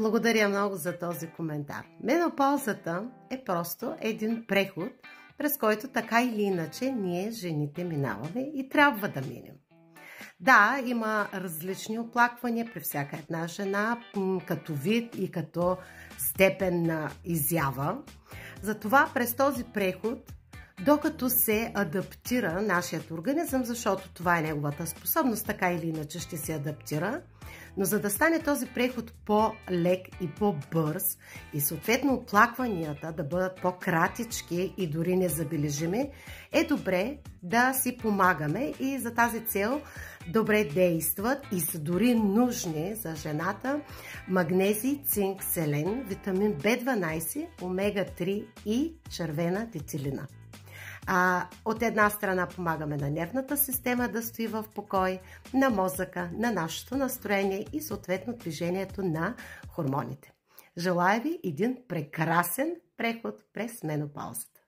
Благодаря много за този коментар. Менопаузата е просто един преход, през който така или иначе ние, жените, минаваме и трябва да минем. Да, има различни оплаквания при всяка една жена, като вид и като степен на изява. Затова през този преход, докато се адаптира нашият организъм, защото това е неговата способност, така или иначе ще се адаптира, но за да стане този преход по-лек и по-бърз и съответно оплакванията да бъдат по-кратички и дори незабележими, е добре да си помагаме и за тази цел добре действат и са дори нужни за жената магнезий, цинк, селен, витамин B12, омега-3 и червена детелина. От една страна помагаме на нервната система да стои в покой, на мозъка, на нашето настроение и съответно движението на хормоните. Желая ви един прекрасен преход през менопаузата.